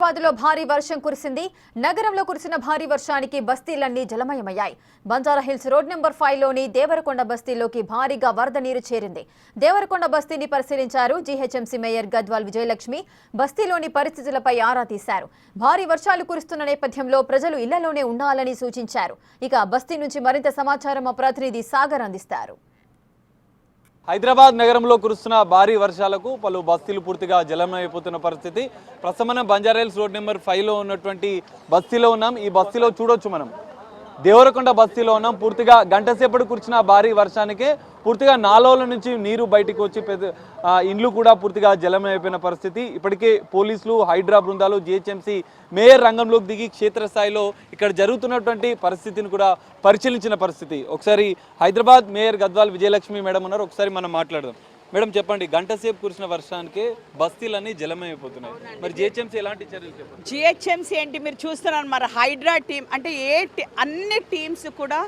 హైదరాబాద్లో భారీ వర్షం కురిసింది. నగరంలో కురిసిన భారీ వర్షానికి బస్తీలన్నీ జలమయమయ్యాయి. బంజారాహిల్స్ రోడ్ నెంబర్ 5లోని దేవరకొండ బస్తీలోకి భారీగా వరద నీరు చేరింది. దేవరకొండ బస్తీని పరిశీలించారు జీహెచ్ఎంసీ మేయర్ గద్వాల్ విజయలక్ష్మి. బస్తీలోని పరిస్థితులపై ఆరా తీశారు. భారీ వర్షాలు కురుస్తున్న నేపథ్యంలో ప్రజలు ఇళ్లలోనే ఉండాలని సూచించారు. ఇక బస్తీ నుంచి మరింత సమాచారం మా ప్రతినిధి సాగర్ అందిస్తారు. హైదరాబాద్ నగరంలో కురుస్తున్న భారీ వర్షాలకు పలు బస్తీలు పూర్తిగా జలమయమైపోతున్న పరిస్థితి. ప్రస్తుతం మనం బంజారాహిల్స్ రోడ్ నెంబర్ 5లో ఉన్నటువంటి బస్తీలో ఉన్నాం. ఈ బస్తీలో చూడొచ్చు మనం దేవరకొండ బస్తీలో ఉన్నాం. పూర్తిగా గంట సేపటి కురిసిన భారీ వర్షానికే పూర్తిగా నాలోల నుంచి నీరు బయటికి వచ్చి ఇండ్లు కూడా పూర్తిగా జలమైపోయిన పరిస్థితి. ఇప్పటికే పోలీసులు, హైడ్రా బృందాలు, జీహెచ్ఎంసీ మేయర్ రంగంలోకి దిగి క్షేత్రస్థాయిలో ఇక్కడ జరుగుతున్నటువంటి పరిస్థితిని కూడా పరిశీలించిన పరిస్థితి. ఒకసారి హైదరాబాద్ మేయర్ గద్వాల్ విజయలక్ష్మి మేడం ఉన్నారు, ఒకసారి మనం మాట్లాడదాం. మేడం చెప్పండి, గంట సేపు కురిసిన వర్షానికి బస్తీలన్నీ జలమైపోతున్నాయి. మరి జీహెచ్ఎంసీ ఎలాంటి చర్యలు చెప్పండి? జీహెచ్ఎంసీ ఏంటి మీరు చూస్తున్నారు, మరి హైడ్రా టీం అంటే అన్ని టీమ్స్ కూడా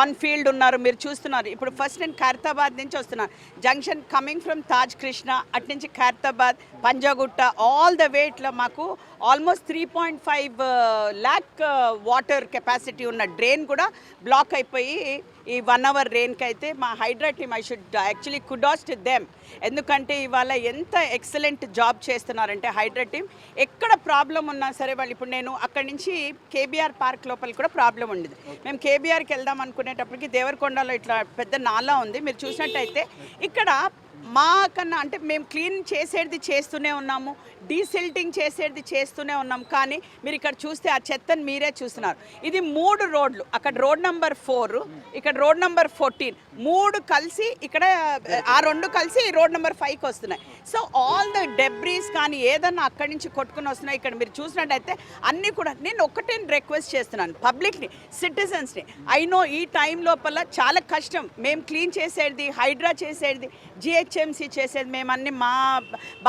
ఆన్ ఫీల్డ్ ఉన్నారు, మీరు చూస్తున్నారు. ఇప్పుడు ఫస్ట్ నేను ఖైరతాబాద్ నుంచి వస్తున్నాను. Junction coming from Taj Krishna, అటు నుంచి Khairatabad, Panjagutta, all the way ఇట్లా మాకు ఆల్మోస్ట్ 3.5 lakh వాటర్ కెపాసిటీ ఉన్న డ్రైన్ కూడా బ్లాక్ అయిపోయి ఈ 1 hour రెయిన్కి అయితే మా HYDRAA team I should actually kudos to them. ఎందుకంటే ఇవాళ ఎంత ఎక్సలెంట్ జాబ్ చేస్తున్నారంటే హైడ్రా టీమ్. ఎక్కడ ప్రాబ్లం ఉన్నా సరే వాళ్ళు, ఇప్పుడు నేను అక్కడి నుంచి కేబీఆర్ పార్క్ లోపల కూడా ప్రాబ్లం ఉండేది. మేము కేబీఆర్కి వెళ్దాం అనుకునేటప్పటికి దేవరకొండలో ఇట్లా పెద్ద నాలా ఉంది, మీరు చూసినట్టయితే ఇక్కడ మాకన్నా అంటే మేము క్లీన్ చేసేది చేస్తూనే ఉన్నాము, డీసిల్టింగ్ చేసేది చేస్తూనే ఉన్నాం. కానీ మీరు ఇక్కడ చూస్తే ఆ చెత్తను మీరే చూస్తున్నారు. ఇది 3 రోడ్లు, అక్కడ రోడ్ నెంబర్ 4, ఇక్కడ రోడ్ నెంబర్ 14, 3 కలిసి ఇక్కడ ఆ 2 కలిసి రోడ్ నెంబర్ 5కి వస్తున్నాయి. సో ఆల్ ద డెబ్రీస్ కానీ ఏదన్నా అక్కడి నుంచి కొట్టుకుని వస్తున్నాయి. ఇక్కడ మీరు చూసినట్టయితే అన్నీ కూడా నేను ఒక్కటే రిక్వెస్ట్ చేస్తున్నాను పబ్లిక్ని, సిటిజన్స్ని. అయినో ఈ టైం లోపల చాలా కష్టం, మేము క్లీన్ చేసేది, హైడ్రా చేసేది, జీహెచ్ఎంసీ చేసేది, మేము అన్ని మా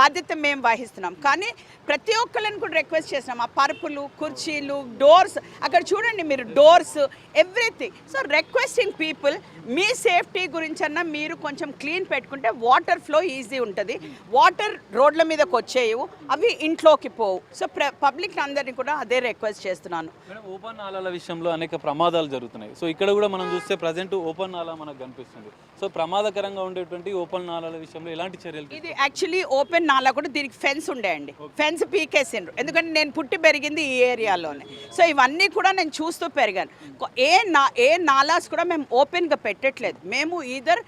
బాధ్యత మేము వహిస్తున్నాం. కానీ ప్రతి ఒక్కరిని కూడా రిక్వెస్ట్ చేస్తున్నాం, ఆ పరుపులు, కుర్చీలు, డోర్స్ అక్కడ చూడండి మీరు, doors everything. So requesting people, మీ సేఫ్టీ గురించన్నా మీరు కొంచెం క్లీన్ పెట్టుకుంటే వాటర్ ఫ్లో ఈజీ ఉంటుంది. వాటర్ రోడ్ల మీదకి వచ్చేయవు, అవి ఇంట్లోకి పోవు. సో పబ్లిక్ అందరినీ కూడా అదే రిక్వెస్ట్ చేస్తున్నాను. ఓపెన్ నాలాల విషయంలో అనేక ప్రమాదాలు జరుగుతున్నాయి. సో ఇక్కడ కూడా మనం చూస్తే ప్రజెంట్ ఓపెన్ నాలా మనకు కనిపిస్తుంది. సో ప్రమాదకరంగా ఉండేటువంటి ఓపెన్ నాలాల విషయంలో ఎలాంటి చర్యలు? ఇది యాక్చువల్లీ ఓపెన్ నాలా కూడా, దీనికి ఫెన్స్ ఉండేయండి, ఫెన్స్ పీకేసిండ్రు. ఎందుకంటే నేను పుట్టి పెరిగింది ఈ ఏరియాలోనే. సో ఇవన్నీ కూడా నేను చూస్తూ పెరిగాను. ఏ నాలాస్ కూడా మేము ఓపెన్గా పెట్టట్లేదు, మేము ఈదర్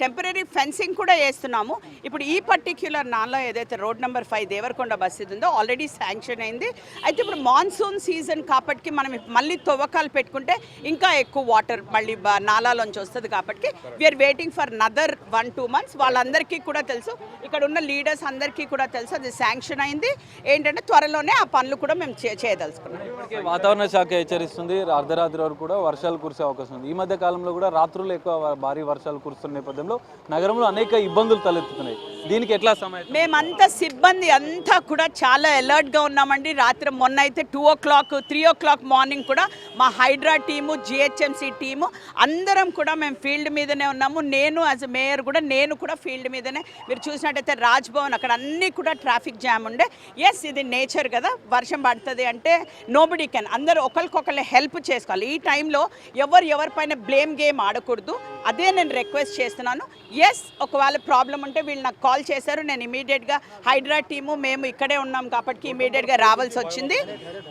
టెంపరీ ఫెన్సింగ్ కూడా వేస్తున్నాము. ఇప్పుడు ఈ పర్టిక్యులర్ నాలా ఏదైతే రోడ్ నెంబర్ 5 దేవరకొండ బస్ ఇది ఉందో ఆల్రెడీ శాంక్షన్ అయింది. అయితే ఇప్పుడు మాన్సూన్ సీజన్ కాబట్టి మనం మళ్ళీ తవ్వకాలు పెట్టుకుంటే ఇంకా ఎక్కువ వాటర్ మళ్ళీ నాలాలోంచి వస్తుంది. కాబట్టి we are waiting for another 1-2 months. వాళ్ళందరికీ కూడా తెలుసు, ఇక్కడ ఉన్న లీడర్స్ అందరికీ కూడా తెలుసు, అది శాంక్షన్ అయింది. ఏంటంటే త్వరలోనే ఆ పనులు కూడా మేము చేయదలుచుకున్నాం. వాతావరణ శాఖ హెచ్చరిస్తుంది, అర్ధరాత్రి వరకు కూడా వర్షాలు కురిసే అవకాశం ఉంది. ఈ మధ్య కాలంలో కూడా రాత్రులు ఎక్కువ భారీ వర్షాలు కురుస్తున్న నేపథ్యంలో నగరంలో అనేక ఇబ్బందులు తలెత్తుతున్నాయి. దీనికి ఎట్లా సమయం? మేమంతా సిబ్బంది అంతా కూడా చాలా అలర్ట్గా ఉన్నామండి. రాత్రి మొన్న అయితే 2 o'clock 3 o'clock మార్నింగ్ కూడా మా హైడ్రా టీము, జిహెచ్ఎంసీ టీము అందరం కూడా మేము ఫీల్డ్ మీదనే ఉన్నాము. నేను యాజ్ మేయర్ కూడా నేను కూడా ఫీల్డ్ మీదనే. మీరు చూసినట్టయితే రాజ్భవన్ అక్కడ అన్నీ కూడా ట్రాఫిక్ జామ్ ఉండే. ఎస్, ఇది నేచర్ కదా, వర్షం పడుతుంది అంటే నోబడీ కెన్, అందరూ ఒకరికొకరు హెల్ప్ చేసుకోవాలి. ఈ టైంలో ఎవరిపైన బ్లేమ్ గేమ్ ఆడకూడదు, అదే నేను రిక్వెస్ట్ చేస్తున్నాను. ఎస్, ఒకవేళ ప్రాబ్లం ఉంటే వీళ్ళు నాకు కాల్ చేశారు, నేను ఇమీడియట్గా హైడ్రా టీము మేము ఇక్కడే ఉన్నాం కాబట్టి ఇమీడియట్గా రావాల్సి వచ్చింది.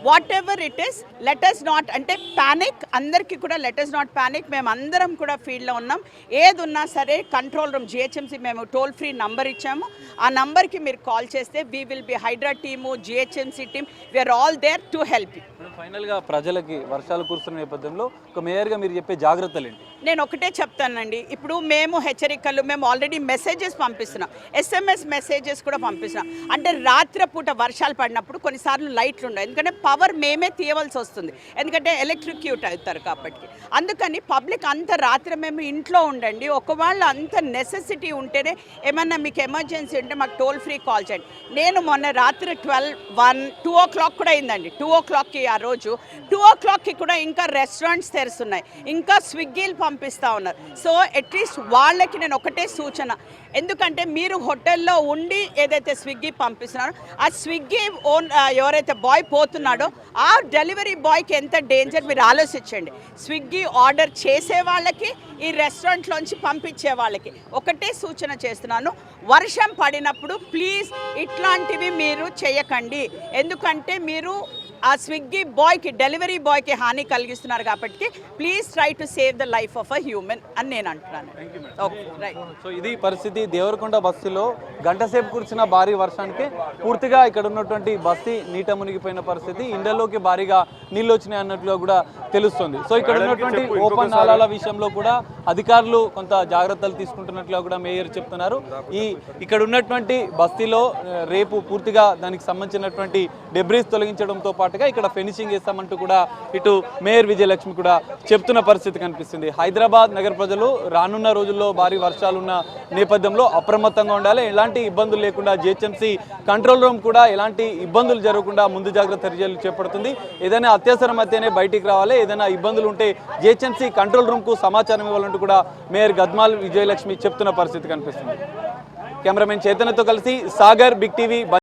What ever it is, let us not అంటే ప్యానిక్, అందరికీ కూడా లెట్ us నాట్ ప్యానిక్. మేము అందరం కూడా ఫీల్డ్లో ఉన్నాం. ఏది ఉన్నా సరే కంట్రోల్ రూమ్ జిహెచ్ఎంసీ మేము టోల్ ఫ్రీ నంబర్ ఇచ్చాము, ఆ నంబర్కి మీరు కాల్ చేస్తే we will be, HYDRAA team, GHMC team, we are all there to help you. ఫైనల్గా ప్రజలకి వర్షాలు కురుస్తున్న నేపథ్యంలో ఒక మేయర్గా మీరు చెప్పే జాగ్రత్తలు ఏంటి? నేను ఒకటే చెప్తానండి, ఇప్పుడు మేము హెచ్చరికలు, మేము ఆల్రెడీ మెసేజెస్ పంపిస్తున్నాం, SMS మెసేజెస్ కూడా పంపిస్తున్నాం. అంటే రాత్రిపూట వర్షాలు పడినప్పుడు కొన్నిసార్లు లైట్లు ఉండవు, ఎందుకంటే పవర్ మేమే తీయవలసి వస్తుంది, ఎందుకంటే ఎలక్ట్రిక్యూట్ అవుతారు కాబట్టి. అందుకని పబ్లిక్ అంత రాత్రి మేము ఇంట్లో ఉండండి. ఒకవేళ అంత నెసెసిటీ ఉంటేనే, ఏమన్నా మీకు ఎమర్జెన్సీ ఉంటే మాకు టోల్ ఫ్రీ కాల్ చేయండి. నేను మొన్న రాత్రి 12, 1, 2 o'clock కూడా అయిందండి. 2 o'clockకి ఆ రోజు 2 o'clockకి కూడా ఇంకా రెస్టారెంట్స్ తెరుస్తున్నాయి, ఇంకా స్విగ్గీలు పంపిస్తూ ఉన్నారు. సో అట్లీస్ట్ వాళ్ళకి నేను ఒకటే సూచన, ఎందుకంటే మీరు హోటల్లో ఉండి ఏదైతే స్విగ్గీ పంపిస్తున్నారో ఆ స్విగ్గీ ఓన్ ఎవరైతే బాయ్ పోతున్నాడో ఆ డెలివరీ బాయ్కి ఎంత డేంజర్ మీరు ఆలోచించండి. స్విగ్గీ ఆర్డర్ చేసే వాళ్ళకి ఈ రెస్టారెంట్లోంచి పంపించే వాళ్ళకి ఒకటే సూచన చేస్తున్నాను, వర్షం పడినప్పుడు ప్లీజ్ ఇట్లాంటివి మీరు చేయకండి. ఎందుకంటే మీరు ఆ స్విగ్గీ బాయ్కి డెలివరీ బాయ్కి హాని కలిగిస్తున్నారు కాబట్టి please try to save the life of a human అని నేను అంటున్నాను. Okay right. సో ఇది పరిస్థితి. దేవరకొండ బస్తీలో గంట సేపు కురిసిన భారీ వర్షానికి పూర్తిగా ఇక్కడ ఉన్నటువంటి బస్తీ నీట మునిగిపోయిన పరిస్థితి, ఇండ్లలోకి భారీగా నీళ్ళు వచ్చినాయి అన్నట్లుగా కూడా తెలుస్తుంది. సో ఇక్కడ ఉన్నటువంటి ఓపెన్ నాలాల విషయంలో కూడా అధికారులు కొంత జాగ్రత్తలు తీసుకుంటున్నట్లుగా కూడా మేయర్ చెప్తున్నారు. ఇక్కడ ఉన్నటువంటి బస్తీలో రేపు పూర్తిగా దానికి సంబంధించినటువంటి డెబ్రీస్ తొలగించడంతో పాటుగా ఇక్కడ ఫినిషింగ్ చేస్తామంటూ కూడా ఇటు మేయర్ విజయలక్ష్మి కూడా చెప్తున్న పరిస్థితి కనిపిస్తుంది. హైదరాబాద్ నగర ప్రజలు రానున్న రోజుల్లో భారీ వర్షాలున్న నేపథ్యంలో అప్రమత్తంగా ఉండాలి. ఎలాంటి ఇబ్బందులు లేకుండా జిహెచ్ఎంసీ కంట్రోల్ రూమ్ కూడా ఎలాంటి ఇబ్బందులు జరగకుండా ముందు జాగ్రత్త చర్యలు చేపడుతుంది. ఏదైనా అత్యవసరం అయితేనే బయటికి రావాలి, ఏదైనా ఇబ్బందులు ఉంటే జిహెచ్ఎంసీ కంట్రోల్ రూమ్కు సమాచారం ఇవ్వాలంటూ కూడా మేయర్ గద్మాల్ విజయలక్ష్మి చెప్తున్న పరిస్థితి కనిపిస్తుంది. కెమెరామెన్ చైతన్యతో కలిసి సాగర్, బిగ్ టీవీ.